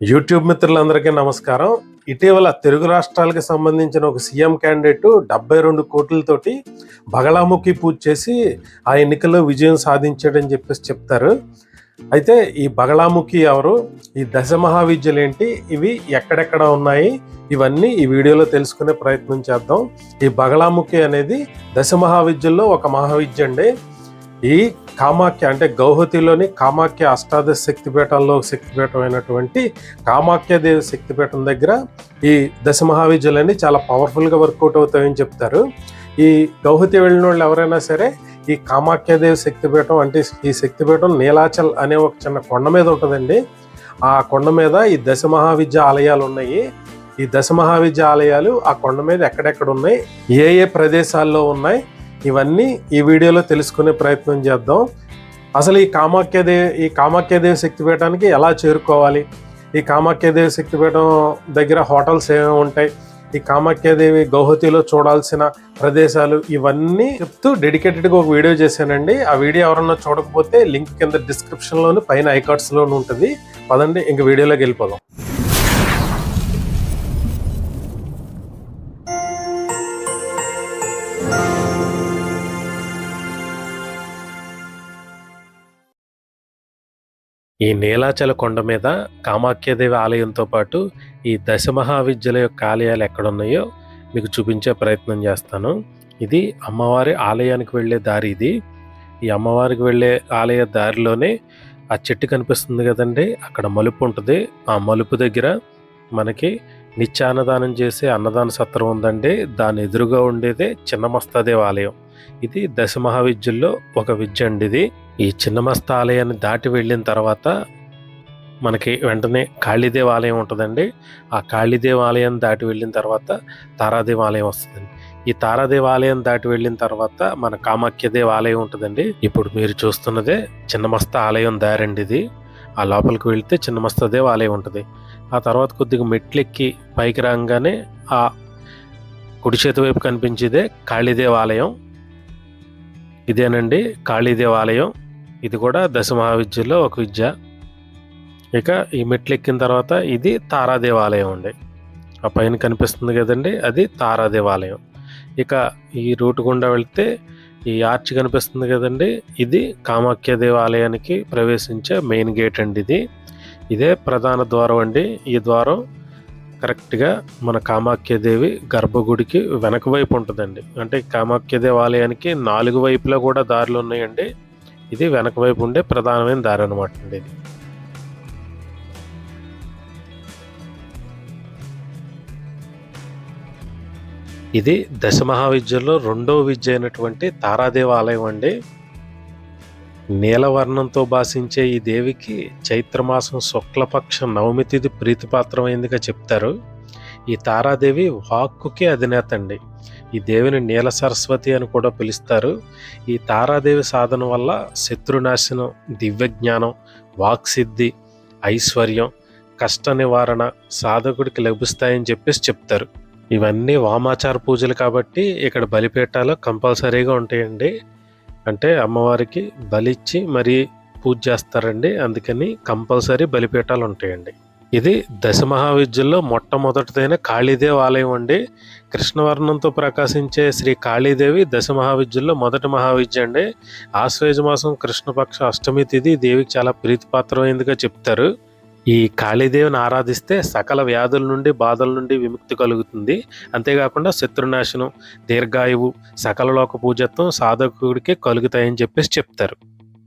YouTube మిత్రులందరికీ నమస్కారం. ఇటీవల తెలుగు రాష్ట్రాలకు సంబంధించిన ఒక సీఎం క్యాండిడేట్ 72 కోట్లతోటి బగళాముఖి పూజ చేసి ఆ ఎన్నికల్లో విజయం సాధించాడని చెప్పేసి చెప్తారు. అయితే ఈ బగళాముఖి ఎవరు, ఈ దశ మహావిద్యలు ఏంటి, ఇవి ఎక్కడెక్కడ ఉన్నాయి, ఇవన్నీ ఈ వీడియోలో తెలుసుకునే ప్రయత్నం చేద్దాం. ఈ బగళాముఖి అనేది దశ మహావిద్యల్లో ఒక మహావిద్య అండి. ఈ కామాఖ్య అంటే గౌహతిలోని కామాఖ్య అష్టాదశ శక్తిపీఠాల్లో శక్తిపీఠం అయినటువంటి కామాఖ్యాదేవి శక్తిపీఠం దగ్గర ఈ దశ మహావిద్యలన్నీ చాలా పవర్ఫుల్గా వర్కౌట్ అవుతాయని చెప్తారు. ఈ గౌహతి వెళ్ళిన వాళ్ళు ఎవరైనా సరే ఈ కామాఖ్యాదేవి శక్తిపీఠం అంటే ఈ శక్తిపీఠం నీలాచల్ అనే ఒక చిన్న కొండ మీద ఉంటుందండి. ఆ కొండ మీద ఈ దశ మహావిద్య ఆలయాలు ఉన్నాయి. ఈ దశ మహావిద్య ఆలయాలు ఆ కొండ మీద ఎక్కడెక్కడ ఉన్నాయి, ఏ ఏ ప్రదేశాల్లో ఉన్నాయి, ఇవన్నీ ఈ వీడియోలో తెలుసుకునే ప్రయత్నం చేద్దాం. అసలు ఈ కామాఖ్యాదేవి శక్తిపీఠానికి ఎలా చేరుకోవాలి, ఈ కామాఖ్యాదేవి శక్తిపీఠం దగ్గర హోటల్స్ ఏమేమి ఉంటాయి, ఈ కామాఖ్యాదేవి గౌహతిలో చూడాల్సిన ప్రదేశాలు, ఇవన్నీ చెప్తూ డెడికేటెడ్గా ఒక వీడియో చేశానండి. ఆ వీడియో ఎవరన్నా చూడకపోతే లింక్ కింద డిస్క్రిప్షన్లోను పైన ఐకార్డ్స్లోనూ ఉంటుంది. పదండి ఇంక వీడియోలోకి వెళ్ళిపోదాం. ఈ నీలాచల కొండ మీద కామాఖ్యాదేవి ఆలయంతో పాటు ఈ దశ మహావిద్యల యొక్క ఆలయాలు ఎక్కడున్నాయో మీకు చూపించే ప్రయత్నం చేస్తాను. ఇది అమ్మవారి ఆలయానికి వెళ్ళే దారి. ఇది ఈ అమ్మవారికి వెళ్ళే ఆలయ దారిలోనే ఆ చెట్టు కనిపిస్తుంది కదండి, అక్కడ మలుపు ఉంటుంది. ఆ మలుపు దగ్గర మనకి నిత్యాన్నదానం చేసే అన్నదాన సత్రం ఉందండి. దాని ఎదురుగా ఉండేదే చిన్నమస్తాదేవి ఆలయం. ఇది దశ మహావిద్యల్లో ఒక విద్య అండి. ఇది ఈ చిన్నమస్త ఆలయాన్ని దాటి వెళ్ళిన తర్వాత మనకి వెంటనే కాళీదేవి ఆలయం ఉంటుందండి. ఆ కాళీదేవి ఆలయం దాటి వెళ్ళిన తర్వాత తారాదేవి ఆలయం వస్తుందండి. ఈ తారాదేవి ఆలయం దాటి వెళ్ళిన తర్వాత మన కామాఖ్యదేవి ఆలయం ఉంటుందండి. ఇప్పుడు మీరు చూస్తున్నదే చిన్నమస్త ఆలయం దారండి. ఇది ఆ లోపలికి వెళితే చిన్నమస్తాదేవి ఆలయం ఉంటుంది. ఆ తర్వాత కొద్దిగా మెట్లెక్కి పైకి రాగానే ఆ కుడి చేతి వైపు కనిపించేదే కాళీదేవి ఆలయం. ఇదేనండి కాళీదేవి ఆలయం. ఇది కూడా దశ మహావిద్యలో ఒక విద్య. ఇక ఈ మెట్లు ఎక్కిన తర్వాత ఇది తారాదేవి ఆలయం అండి. ఆ పైన కనిపిస్తుంది కదండి, అది తారాదేవి ఆలయం. ఇక ఈ రూట్ గుండా వెళ్తే ఈ ఆర్చ్ కనిపిస్తుంది కదండి, ఇది కామాఖ్యాదేవి ఆలయానికి ప్రవేశించే మెయిన్ గేట్ అండి. ఇదే ప్రధాన ద్వారం అండి. ఈ ద్వారం కరెక్ట్గా మన కామాఖ్యాదేవి గర్భగుడికి వెనక వైపు ఉంటుందండి. అంటే కామాఖ్యాదేవి ఆలయానికి 4 వైపులా కూడా దారులు ఉన్నాయండి. ఇది వెనక వైపు ఉండే ప్రధానమైన దారి అనమాట అండి. ఇది దశ మహావిద్యలో 2వ విద్య అయినటువంటి తారాదేవి ఆలయం అండి. నీలవర్ణంతో భాషించే ఈ దేవికి చైత్రమాసం శుక్లపక్ష నవమి తిథి ప్రీతిపాత్రమైందిగా చెప్తారు. ఈ తారాదేవి వాక్కుకి అధినేత అండి. ఈ దేవిని నీల సరస్వతి అని కూడా పిలుస్తారు. ఈ తారాదేవి సాధన వల్ల శత్రునాశనం, దివ్యజ్ఞానం, వాక్సిద్ధి, ఐశ్వర్యం, కష్ట నివారణ సాధకుడికి లభిస్తాయని చెప్పేసి చెప్తారు. ఇవన్నీ వామాచార పూజలు కాబట్టి ఇక్కడ బలిపీఠాలు కంపల్సరీగా ఉంటాయండి. అంటే అమ్మవారికి బలిచ్చి మరీ పూజ చేస్తారండి. అందుకని కంపల్సరీ బలిపీఠాలు ఉంటాయండి. ఇది దశ మహావిద్యల్లో మొట్టమొదటిదైన కాళీదేవి ఆలయం అండి. కృష్ణవర్ణంతో ప్రకాశించే శ్రీ కాళీదేవి దశ మహావిద్యల్లో మొదటి మహావిద్య అండి. ఆశ్వేజ మాసం కృష్ణపక్ష అష్టమి తిథి దేవికి చాలా ప్రీతిపాత్రమైందిగా చెప్తారు. ఈ కాళీదేవిని ఆరాధిస్తే సకల వ్యాధుల నుండి, బాధల నుండి విముక్తి కలుగుతుంది. అంతేకాకుండా శత్రునాశనం, దీర్ఘాయువు, సకల లోక పూజత్వం సాధకుడికి కలుగుతాయని చెప్పేసి చెప్తారు.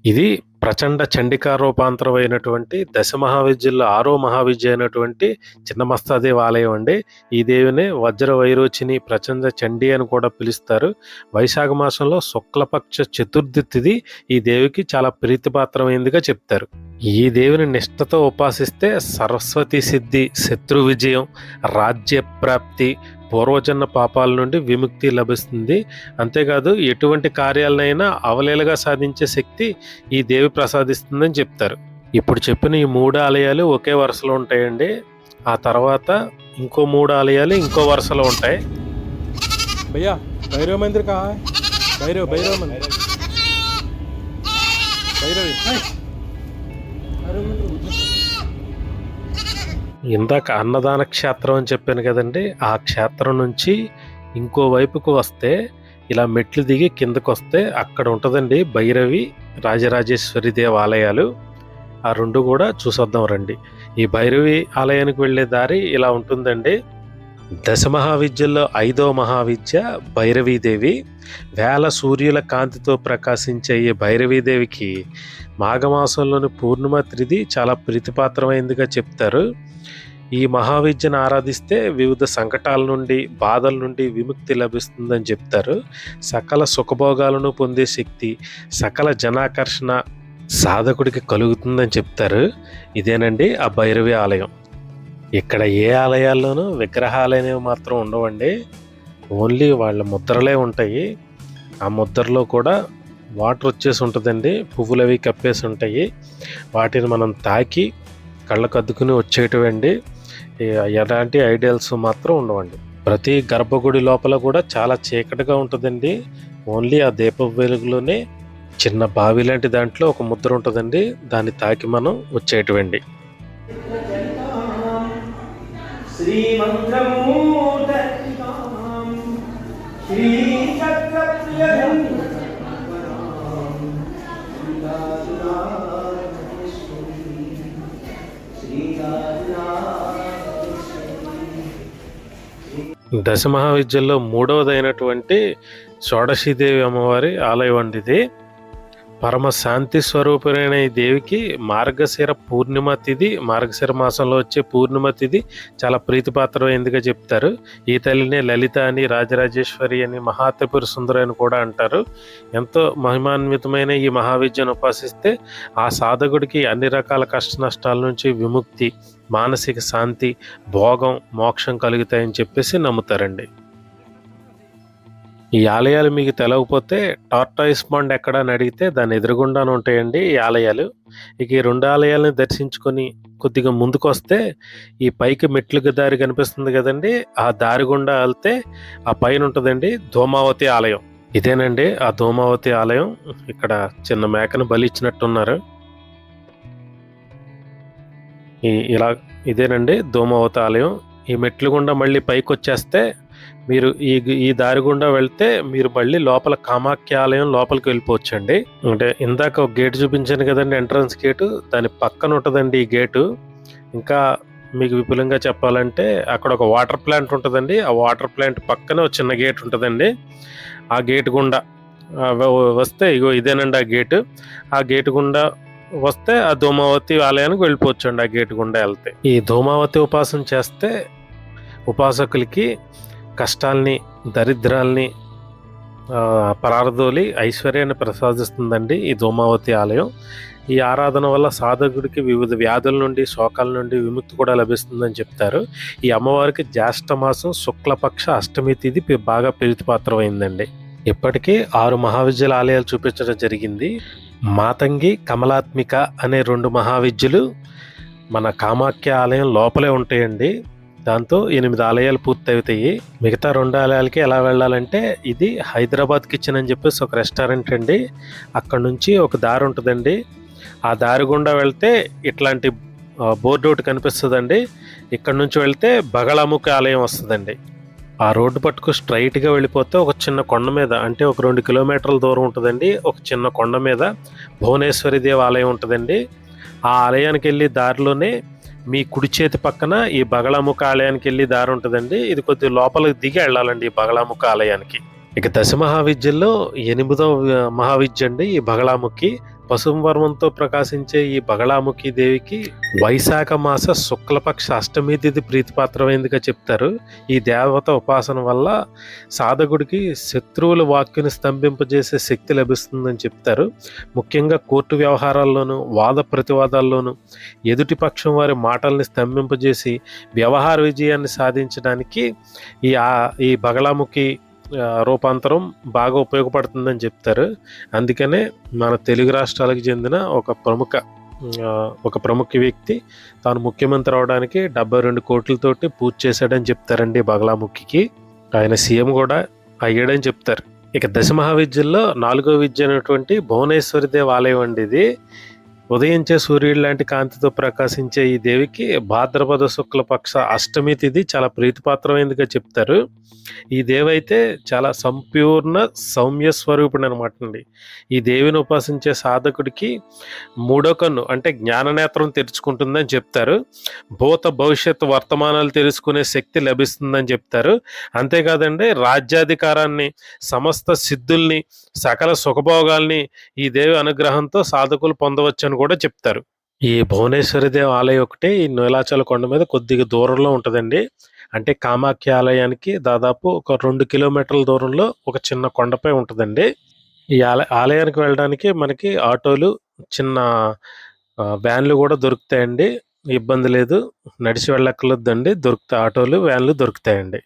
ఇది ప్రచండ చండికా రూపాంతరం అయినటువంటి దశ మహావిద్యల్లో 6వ మహావిద్య అయినటువంటి చిన్నమస్తాదేవి ఆలయం అండి. ఈ దేవిని వజ్ర వైరోచిని, ప్రచండ చండీ అని కూడా పిలుస్తారు. వైశాఖ మాసంలో శుక్లపక్ష చతుర్థి తిథి ఈ దేవికి చాలా ప్రీతిపాత్రమైందిగా చెప్తారు. ఈ దేవిని నిష్ఠతో ఉపాసిస్తే సరస్వతి సిద్ధి, శత్రు విజయం, రాజ్యప్రాప్తి, పూర్వజన్మ పాపాల నుండి విముక్తి లభిస్తుంది. అంతేకాదు ఎటువంటి కార్యాలనైనా అవలీలగా సాధించే శక్తి ఈ దేవి ప్రసాదిస్తుందని చెప్తారు. ఇప్పుడు చెప్పిన ఈ 3 ఆలయాలు ఒకే వరుసలో ఉంటాయండి. ఆ తర్వాత ఇంకో 3 ఆలయాలు ఇంకో వరుసలో ఉంటాయి. భయ్యా భైరవ మందిర్ కా భైరవ మందిర్ భైరవి ఇందాక అన్నదాన క్షేత్రం అని చెప్పాను కదండి, ఆ క్షేత్రం నుంచి ఇంకో వైపుకు వస్తే ఇలా మెట్లు దిగి కిందకు వస్తే అక్కడ ఉంటుందండి భైరవి రాజరాజేశ్వరి దేవాలయాలు. ఆ రెండు కూడా చూసొద్దాం రండి. ఈ భైరవి ఆలయానికి వెళ్ళే దారి ఇలా ఉంటుందండి. దశ మహావిద్యల్లో 5వ మహావిద్య భైరవీదేవి. వేల సూర్యుల కాంతితో ప్రకాశించే ఈ భైరవీదేవికి మాఘమాసంలోని పూర్ణిమ తిథి చాలా ప్రీతిపాత్రమైందిగా చెప్తారు. ఈ మహావిద్యను ఆరాధిస్తే వివిధ సంకటాల నుండి, బాధల నుండి విముక్తి లభిస్తుందని చెప్తారు. సకల సుఖభోగాలను పొందే శక్తి, సకల జనాకర్షణ సాధకుడికి కలుగుతుందని చెప్తారు. ఇదేనండి ఆ భైరవి ఆలయం. ఇక్కడ ఏ ఆలయాల్లోనూ విగ్రహాలు అనేవి మాత్రం ఉండవండి, ఓన్లీ వాళ్ళ ముద్రలే ఉంటాయి. ఆ ముద్రలో కూడా వాటర్ వచ్చేసి ఉంటుందండి, పువ్వులు అవి కప్పేసి ఉంటాయి. వాటిని మనం తాకి కళ్ళకు అద్దుకుని వచ్చేటివండి. ఎలాంటి ఐడియల్స్ మాత్రం ఉండవండి. ప్రతి గర్భగుడి లోపల కూడా చాలా చీకటిగా ఉంటుందండి. ఓన్లీ ఆ దీప వెలుగులోనే చిన్న బావి లాంటి దాంట్లో ఒక ముద్ర ఉంటుందండి, దాన్ని తాకి మనం వచ్చేటివండి. దశ మహావిద్యల్లో 3వదైనటువంటి షోడశీదేవి అమ్మవారి ఆలయం అండి ఇది. పరమ శాంతి స్వరూపుడైన ఈ దేవికి మార్గశిర పూర్ణిమ తిథి, మార్గశిర మాసంలో వచ్చే పూర్ణిమ తిథి చాలా ప్రీతిపాత్రమైందిగా చెప్తారు. ఈ తల్లినే లలిత అని, రాజరాజేశ్వరి అని, మహాత్రిపుర సుందరి అని కూడా అంటారు. ఎంతో మహిమాన్వితమైన ఈ మహావిద్యను ఉపాసిస్తే ఆ సాధకుడికి అన్ని రకాల కష్ట నష్టాల నుంచి విముక్తి, మానసిక శాంతి, భోగం, మోక్షం కలుగుతాయని చెప్పేసి నమ్ముతారండి. ఈ ఆలయాలు మీకు తెలవకపోతే టార్టాయిస్ పాండ్ ఎక్కడ అని అడిగితే దాని ఎదురుగుండానే ఉంటాయండి ఈ ఆలయాలు. ఇక ఈ 2 ఆలయాలను దర్శించుకొని కొద్దిగా ముందుకు వస్తే ఈ పైకి మెట్లుగా దారి కనిపిస్తుంది కదండి, ఆ దారి గుండా వెళ్తే ఆ పైన ఉంటుందండి ధూమావతి ఆలయం. ఇదేనండి ఆ ధూమావతి ఆలయం. ఇక్కడ చిన్న మేకను బలి ఇచ్చినట్టున్నారు. ఇదేనండి ధూమావతి ఆలయం. ఈ మెట్లు గుండా మళ్ళీ పైకి వచ్చేస్తే మీరు ఈ దారి గుండా వెళ్తే మీరు మళ్ళీ లోపల కామాఖ్య ఆలయం లోపలికి వెళ్ళిపోవచ్చండి. అంటే ఇందాక ఒక గేటు చూపించాను కదండి, ఎంట్రన్స్ గేటు, దాని పక్కన ఉంటుందండి ఈ గేటు. ఇంకా మీకు విపులంగా చెప్పాలంటే అక్కడ ఒక వాటర్ ప్లాంట్ ఉంటుందండి, ఆ వాటర్ ప్లాంట్ పక్కనే ఒక చిన్న గేట్ ఉంటుందండి. ఆ గేటు గుండా వస్తే ఇగో ఇదేనండి ఆ గేటు. ఆ గేటు గుండా వస్తే ఆ ధూమావతి ఆలయానికి వెళ్ళిపోవచ్చండి ఆ గేటు గుండా వెళ్తే. ఈ ధూమావతి ఉపాసన చేస్తే ఉపాసకులకి కష్టాల్ని, దరిద్రాల్ని పరారదోలి ఐశ్వర్యాన్ని ప్రసాదిస్తుందండి ఈ ధూమావతి ఆలయం. ఈ ఆరాధన వల్ల సాధకుడికి వివిధ వ్యాధుల నుండి, శోకాల నుండి విముక్తి కూడా లభిస్తుందని చెప్తారు. ఈ అమ్మవారికి జ్యేష్ఠ మాసం శుక్లపక్ష అష్టమి తిథి బాగా ప్రీతిపాత్రమైందండి. ఇప్పటికీ 6 మహావిద్యల ఆలయాలు చూపించడం జరిగింది. మాతంగి, కమలాత్మిక అనే 2 మహావిద్యలు మన కామాఖ్య ఆలయం లోపలే ఉంటాయండి. దాంతో 8 ఆలయాలు పూర్తవుతాయి. మిగతా 2 ఆలయాలకి ఎలా వెళ్ళాలంటే, ఇది హైదరాబాద్ కిచెన్ అని చెప్పేసి ఒక రెస్టారెంట్ అండి. అక్కడ నుంచి ఒక దారి ఉంటుందండి. ఆ దారి గుండా వెళ్తే ఇట్లాంటి బోర్డు ఒకటి కనిపిస్తుందండి. ఇక్కడ నుంచి వెళ్తే బగళాముఖి ఆలయం వస్తుందండి. ఆ రోడ్డు పట్టుకు స్ట్రైట్గా వెళ్ళిపోతే ఒక చిన్న కొండ మీద, అంటే ఒక 2 కిలోమీటర్ల దూరం ఉంటుందండి, ఒక చిన్న కొండ మీద భువనేశ్వరి దేవి ఆలయం ఉంటుందండి. ఆ ఆలయానికి వెళ్ళి దారిలోనే మీ కుడి చేతి పక్కన ఈ బగళాముఖ ఆలయానికి వెళ్ళి దారి ఉంటుందండి. ఇది కొద్దిగా లోపలికి దిగి వెళ్ళాలండి ఈ బగళాముఖ ఆలయానికి. ఇక దశ మహావిద్యల్లో 8వ మహావిద్య అండి ఈ బగళాముఖి. పసుపు వర్మంతో ప్రకాశించే ఈ బగళాముఖి దేవికి వైశాఖ మాస శుక్లపక్ష అష్టమి తిథి ప్రీతిపాత్రమైందిగా చెప్తారు. ఈ దేవత ఉపాసన వల్ల సాధకుడికి శత్రువుల వాక్యుని స్తంభింపజేసే శక్తి లభిస్తుందని చెప్తారు. ముఖ్యంగా కోర్టు వ్యవహారాల్లోనూ, వాద ప్రతివాదాల్లోనూ ఎదుటి పక్షం వారి మాటల్ని స్తంభింపజేసి వ్యవహార విజయాన్ని సాధించడానికి ఈ బగళాముఖి రూపాంతరం బాగా ఉపయోగపడుతుందని చెప్తారు. అందుకనే మన తెలుగు రాష్ట్రాలకు చెందిన ఒక ప్రముఖ వ్యక్తి తాను ముఖ్యమంత్రి అవడానికి 72 కోట్లతోటి పూజ చేశాడని చెప్తారండి బగళాముఖికి. ఆయన సీఎం కూడా అయ్యాడని చెప్తారు. ఇక దశ మహావిద్యల్లో 4వ విద్య అయినటువంటి భువనేశ్వరి దేవాలయం అండి ఇది. ఉదయించే సూర్యుడు లాంటి కాంతితో ప్రకాశించే ఈ దేవికి భాద్రపద శుక్లపక్ష అష్టమి తిథి చాలా ప్రీతిపాత్రమైనదిగా చెప్తారు. ఈ దేవి అయితే చాలా సంపూర్ణ సౌమ్య స్వరూపుడు అనమాట అండి. ఈ దేవిని ఉపాసించే సాధకుడికి మూడో కన్ను అంటే జ్ఞాననేత్రం తెరుచుకుంటుందని చెప్తారు. భూత భవిష్యత్ వర్తమానాలు తెలుసుకునే శక్తి లభిస్తుందని చెప్తారు. అంతేకాదండి, రాజ్యాధికారాన్ని, సమస్త సిద్ధుల్ని, సకల సుఖభోగాల్ని ఈ దేవి అనుగ్రహంతో సాధకులు పొందవచ్చని కూడా చెప్తారు. ఈ భువనేశ్వరి దేవి ఆలయం ఒకటి ఈ నీలాచల కొండ మీద కొద్దిగా దూరంలో ఉంటుందండి. అంటే కామాఖ్య ఆలయానికి దాదాపు ఒక 2 కిలోమీటర్ల దూరంలో ఒక చిన్న కొండపై ఉంటుందండి. ఈ ఆలయానికి వెళ్ళడానికి మనకి ఆటోలు, చిన్న వ్యాన్లు కూడా దొరుకుతాయండి. ఇబ్బంది లేదు, నడిచి వెళ్ళక్కర్లేదండి, దొరుకుతాయి, ఆటోలు వ్యాన్లు దొరుకుతాయండి.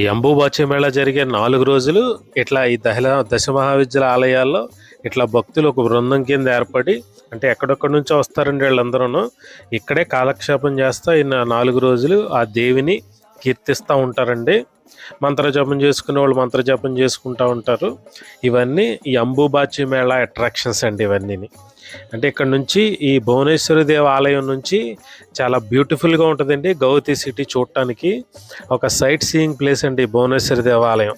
ఈ అంబుబాచి మేళ జరిగే 4 రోజులు ఇట్లా ఈ దశ మహావిద్యల ఆలయాల్లో ఇట్లా భక్తులు ఒక బృందం కింద ఏర్పడి, అంటే ఎక్కడెక్కడి నుంచో వస్తారండి వీళ్ళందరూ, ఇక్కడే కాలక్షేపం చేస్తా ఈ 4 రోజులు ఆ దేవిని కీర్తిస్తూ ఉంటారండి. మంత్రజపం చేసుకునే వాళ్ళు మంత్రజపం చేసుకుంటూ ఉంటారు. ఇవన్నీ ఈ అంబుబాచి మేళ అట్రాక్షన్స్ అండి ఇవన్నీ. అంటే ఇక్కడ నుంచి ఈ భువనేశ్వరి దేవి ఆలయం నుంచి చాలా బ్యూటిఫుల్గా ఉంటుందండి. గౌహతి సిటీ చూడటానికి ఒక సైట్ సీయింగ్ ప్లేస్ అండి భువనేశ్వరి దేవాలయం.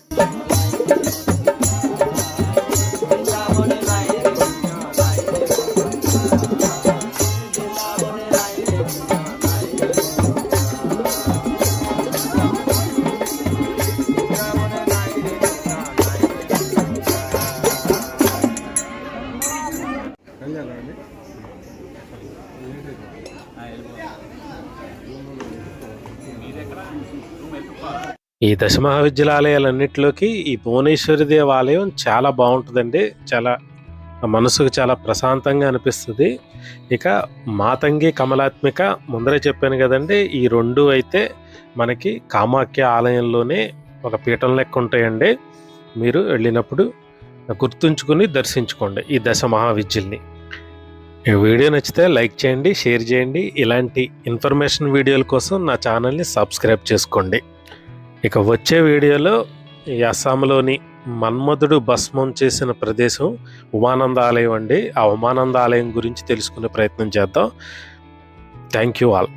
ఈ దశ మహావిద్యాలయాలన్నిటిలోకి ఈ భువనేశ్వరి దేవాలయం చాలా బాగుంటుందండి. చాలా మనసుకు చాలా ప్రశాంతంగా అనిపిస్తుంది. ఇక మాతంగి కమలాత్మిక ముందరే చెప్పాను కదండి, ఈ 2 అయితే మనకి కామాఖ్య ఆలయంలోనే ఒక పీఠం లెక్క ఉంటాయండి. మీరు వెళ్ళినప్పుడు గుర్తుంచుకుని దర్శించుకోండి ఈ దశ మహావిద్యల్ని. ఈ వీడియో నచ్చితే లైక్ చేయండి, షేర్ చేయండి. ఇలాంటి ఇన్ఫర్మేషన్ వీడియోల కోసం నా ఛానల్ని సబ్స్క్రైబ్ చేసుకోండి. ఇక వచ్చే వీడియోలో ఈ అస్సాంలోని మన్మధుడు భస్మం చేసిన ప్రదేశం ఉమానంద ఆలయం అండి. ఆ ఉమానంద ఆలయం గురించి తెలుసుకునే ప్రయత్నం చేద్దాం. Thank you all.